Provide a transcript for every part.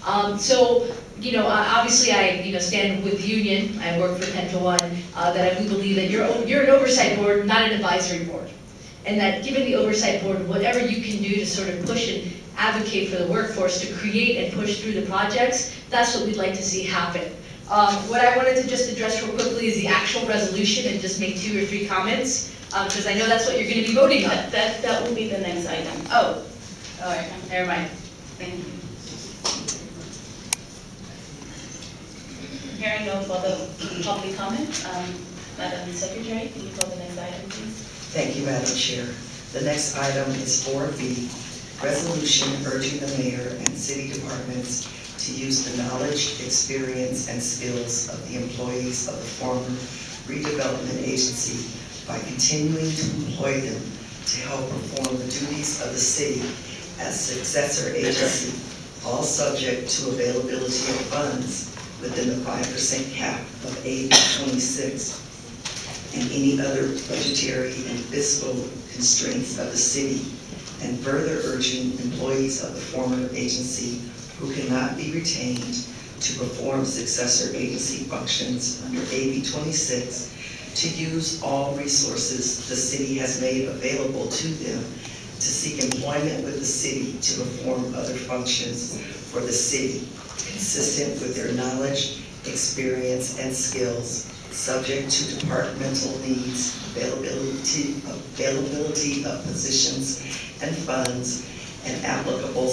So, obviously I, stand with the union. I work for 10 to 1, that we believe that you're an oversight board, not an advisory board. And that given the oversight board, whatever you can do to sort of push and advocate for the workforce to create and push through the projects, that's what we'd like to see happen. What I wanted to just address real quickly is the actual resolution and just make 2 or 3 comments, because I know that's what you're going to be voting on. That will be the next item. Oh, all right, never mind. Thank you. Hearing no further public comment, Madam Secretary, can you call the next item, please? Thank you, Madam Chair. The next item is 4B, resolution urging the mayor and city departments to use the knowledge, experience, and skills of the employees of the former redevelopment agency by continuing to employ them to help perform the duties of the city as successor agency, all subject to availability of funds within the 5% cap of AB 26 and any other budgetary and fiscal constraints of the city, and further urging employees of the former agency who cannot be retained to perform successor agency functions under AB 26 to use all resources the city has made available to them to seek employment with the city to perform other functions for the city, consistent with their knowledge, experience, and skills, subject to departmental needs, availability of positions and funds, and applicable.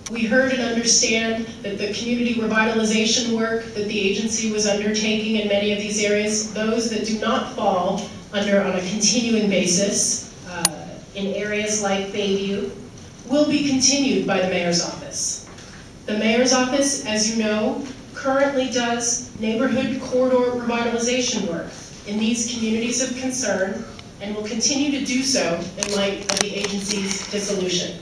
We heard and understand that the community revitalization work that the agency was undertaking in many of these areas, those that do not fall under on a continuing basis in areas like Bayview, will be continued by the mayor's office. The mayor's office, as you know, currently does neighborhood corridor revitalization work in these communities of concern and will continue to do so in light of the agency's dissolution.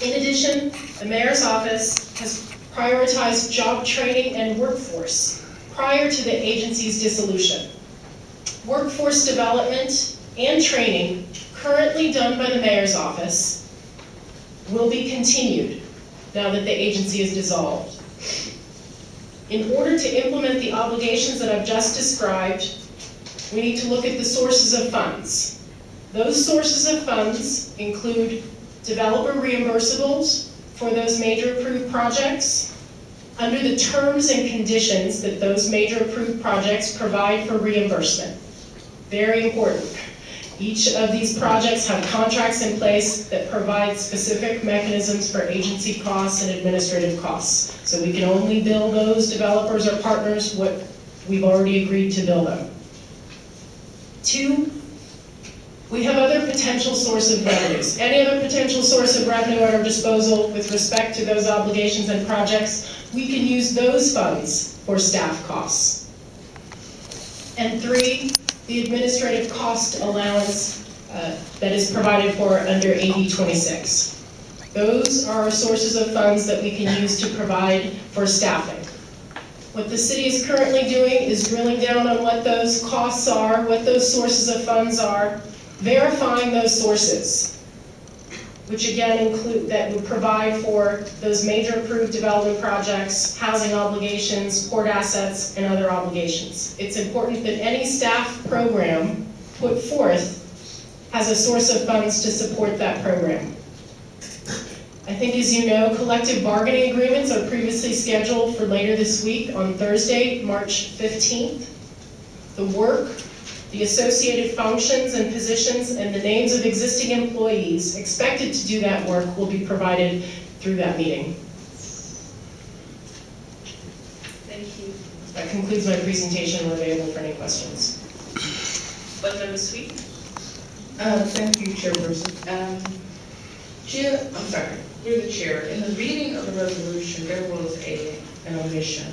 In addition, the mayor's office has prioritized job training and workforce prior to the agency's dissolution. Workforce development and training currently done by the mayor's office will be continued now that the agency is dissolved. In order to implement the obligations that I've just described, we need to look at the sources of funds. Those sources of funds include developer reimbursables for those major approved projects under the terms and conditions that those major approved projects provide for reimbursement. Very important. Each of these projects have contracts in place that provide specific mechanisms for agency costs and administrative costs. So we can only bill those developers or partners what we've already agreed to bill them. 2, we have other potential source of revenues. Any other potential source of revenue at our disposal with respect to those obligations and projects, we can use those funds for staff costs. And 3, the administrative cost allowance that is provided for under AB 26. Those are our sources of funds that we can use to provide for staffing. What the city is currently doing is drilling down on what those costs are, what those sources of funds are, verifying those sources, which again include that would provide for those major approved development projects, housing obligations, port assets, and other obligations. It's important that any staff program put forth has a source of funds to support that program. I think, as you know, collective bargaining agreements are previously scheduled for later this week on Thursday, March 15th. The work, the associated functions and positions, and the names of existing employees expected to do that work will be provided through that meeting. Thank you. That concludes my presentation. We're available for any questions. Board Member Sweet. Thank you, Chairperson. Chair, I'm sorry, through the chair. In the reading of the resolution, there was an omission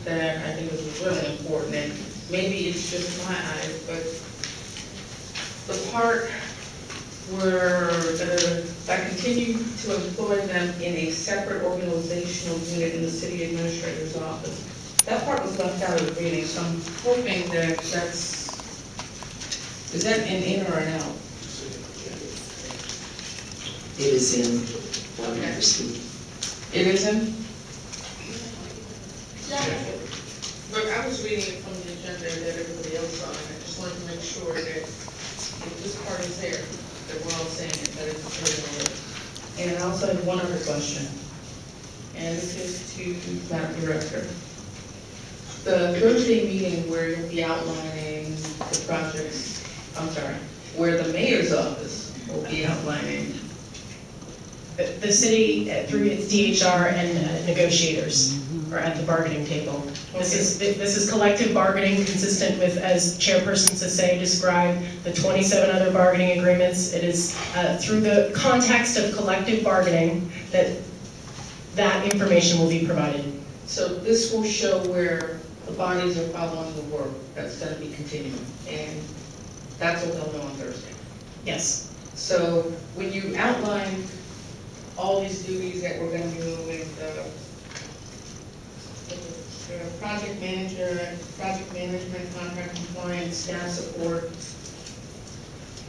that I think was really important. And maybe it's just my eyes, but the part where I continue to employ them in a separate organizational unit in the city administrator's office. That part was left out of the reading, so I'm hoping that is that an in or an out? It is in one speed. It isn't? Look, I was reading it from the agenda that everybody else saw, and I just wanted to make sure that if this part is there, that we're all saying it, that it's clear. And I also have one other question, and this is to Madam Director. The Thursday meeting where you'll be outlining the projects, where the mayor's office will be outlining. The city, through its DHR and negotiators, are at the bargaining table. This is collective bargaining consistent with, as Chairperson Sase described, the 27 other bargaining agreements. It is through the context of collective bargaining that information will be provided. So this will show where the bodies are following the work that's going to be continuing, and that's what they'll know on Thursday. Yes. So when you outline all these duties that we're going to be doing, the project manager, project management, contract compliance, staff support,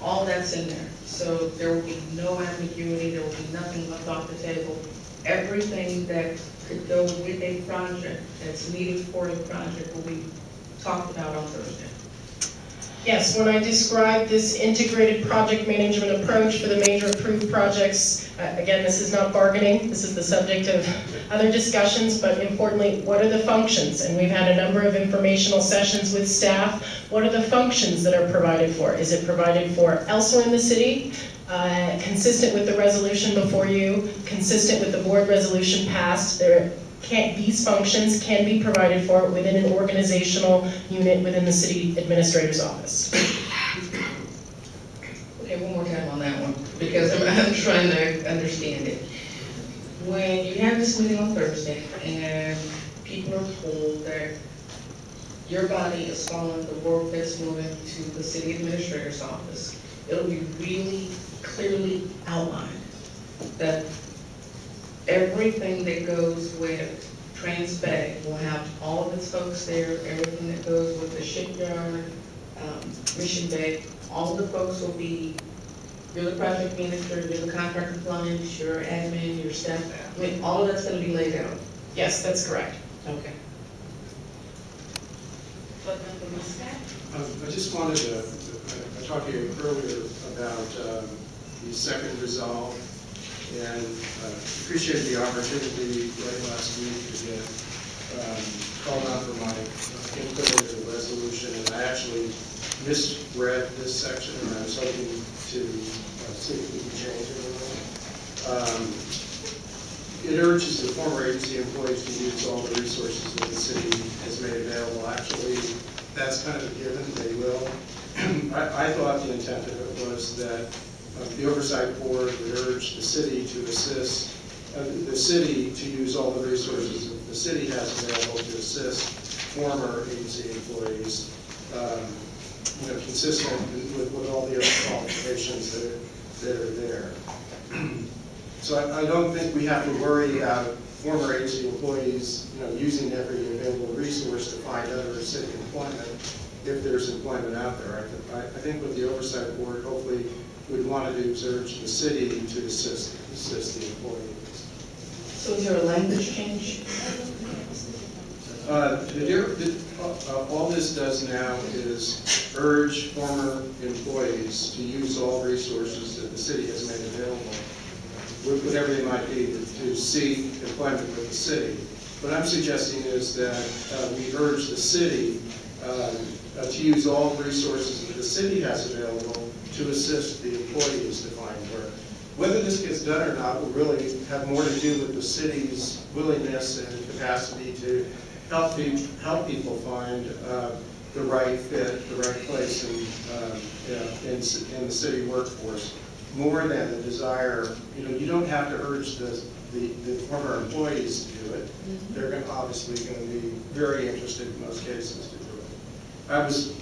all that's in there. So there will be no ambiguity, there will be nothing left off the table. Everything that could go with a project that's needed for a project will be talked about on Thursday. Yes, when I describe this integrated project management approach for the major approved projects, again, this is not bargaining, this is the subject of other discussions, but importantly, what are the functions? And we've had a number of informational sessions with staff. What are the functions that are provided for? Is it provided for elsewhere in the city? Consistent with the resolution before you, consistent with the board resolution passed, these functions can be provided for within an organizational unit within the city administrator's office. Okay, one more time on that one, because I'm trying to understand it. When you have this meeting on Thursday and people are told that your body is following the work that's moving to the city administrator's office, it'll be really clearly outlined that everything that goes with Trans-Bay will have all of its folks there, everything that goes with the shipyard, Mission Bay, all of the folks will be, you're the project manager, you're the contract compliance, your admin, your staff, I mean, all of that's going to be laid out. Yes, that's correct. Okay. I just wanted to, I talked to you earlier about the second resolve, and appreciated the opportunity late last week to get called on for my input into the resolution, and I actually misread this section, and I was hoping to see if we can change it a little. It urges the former agency employees to use all the resources that the city has made available. Actually, that's kind of a given, they will. I thought the intent of it was that the Oversight Board would urge the city to assist, the city to use all the resources that the city has available to assist former agency employees, consistent with all the other qualifications that are there. So I don't think we have to worry about former agency employees, using every available resource to find other city employment if there's employment out there. I think what the Oversight Board hopefully would want to do is urge the city to assist the employees. So is there a language change? All this does now is urge former employees to use all resources that the city has made available, whatever they might be, to seek employment with the city. What I'm suggesting is that we urge the city to use all resources that the city has available to assist the employees to find work. Whether this gets done or not will really have more to do with the city's willingness and capacity to help people find the right fit, the right place in the city workforce, more than the desire. You don't have to urge the former employees to do it. They're obviously going to be very interested in most cases to do it.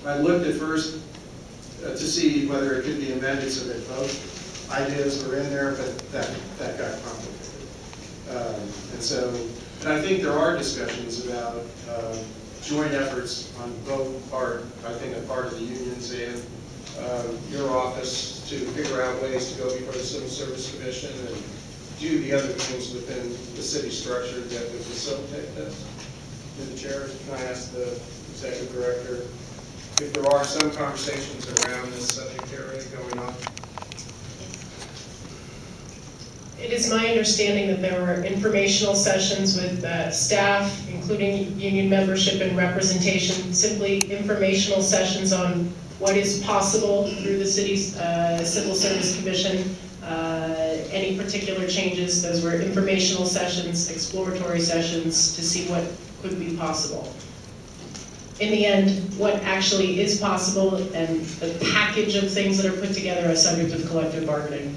I looked at first to see whether it could be amended so that both ideas were in there, but that got complicated. And I think there are discussions about joint efforts on both part, I think a part of the unions and your office to figure out ways to go before the Civil Service Commission and do the other things within the city structure that would facilitate this. Through the chair, can I ask the executive director if there are some conversations around this subject area going on? It is my understanding that there were informational sessions with staff, including union membership and representation, simply informational sessions on what is possible through the city's Civil Service Commission, any particular changes. Those were informational sessions, exploratory sessions to see what could be possible. In the end, what actually is possible and the package of things that are put together are subject of collective bargaining.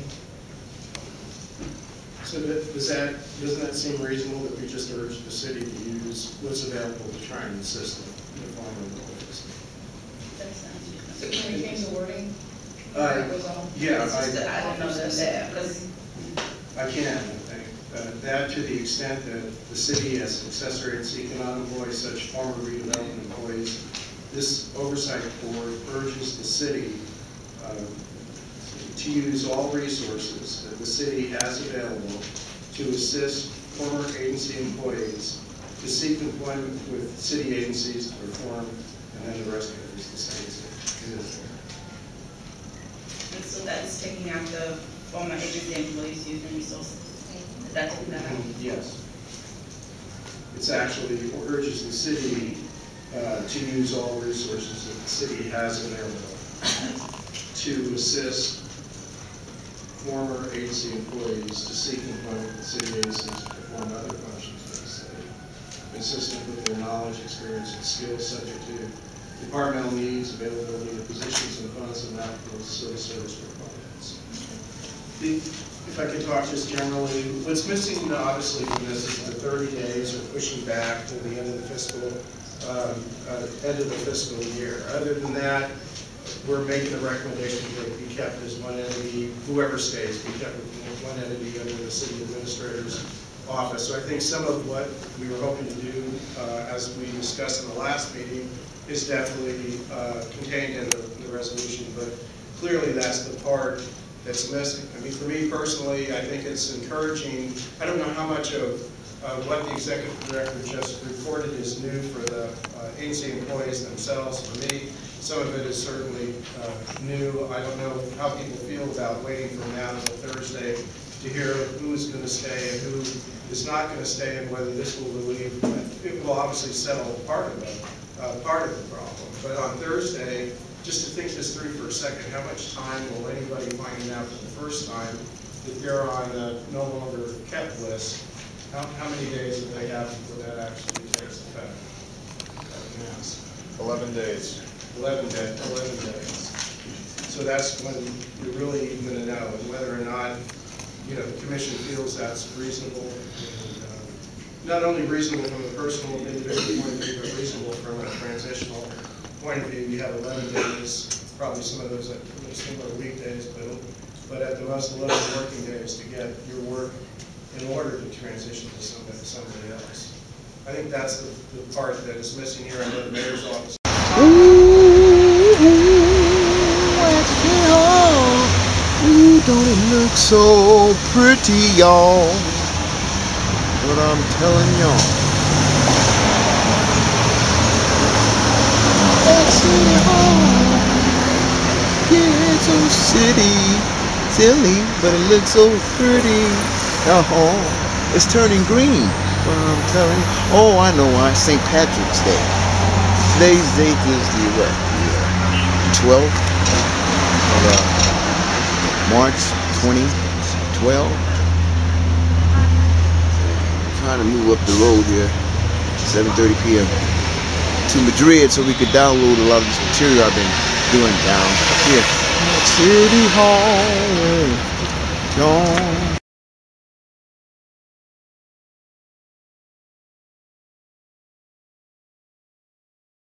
So doesn't that seem reasonable that we just urge the city to use what's available to try and assist the former employees? So can we change the wording? Yeah, I don't know that, because I can, I think. That to the extent that the city has successor-agency cannot employ such former redevelopment employees, this oversight board urges the city to use all resources that the city has available to assist former agency employees to seek employment with city agencies to perform, and then the rest of it is the same. And so that's taking out the former agency employees using resources. Is that taking that out? Yes. It's actually urges the city to use all resources that the city has available to assist former agency employees to seek employment with city agencies to perform other functions for the city, consistent with their knowledge, experience, and skills, subject to departmental needs, availability of positions and funds, and applicable civil service requirements. If I could talk just generally, what's missing obviously from this is the 30 days or pushing back to the end of the fiscal year. Other than that, we're making a recommendation that it be kept as one entity, whoever stays, be kept as one entity under the city administrator's office. So I think some of what we were hoping to do, as we discussed in the last meeting, is definitely contained in the resolution, but clearly that's the part that's missing. I mean, for me personally, I think it's encouraging. I don't know how much of what the executive director just reported is new for the agency employees themselves. For me, some of it is certainly new. I don't know how people feel about waiting from now until Thursday to hear who's going to stay and who is not going to stay, and whether this will relieve. It will obviously settle part of the problem. But on Thursday, just to think this through for a second, how much time will anybody finding out for the first time that they're on the no longer kept list? How many days do they have before that actually takes effect? 11 days. 11 days. So that's when you're really going to know whether or not, you know, the commission feels that's reasonable. And, not only reasonable from a personal individual point of view, but reasonable from a transitional point of view. You have 11 days, probably some of those at similar weekdays, but at the most 11 working days to get your work in order to transition to somebody else. I think that's the part that is missing here. I know the mayor's office. Ooh, don't it look so pretty, y'all? What I'm telling y'all. At City Hall, yeah, it's so silly, but it looks so pretty. It's turning green. What I'm telling you. Oh, I know why. St. Patrick's Day. Today's date is the what? The 12th of March 2012. I'm trying to move up the road here, 7:30 p.m. to Madrid, so we could download a lot of this material I've been doing down here at City Hall.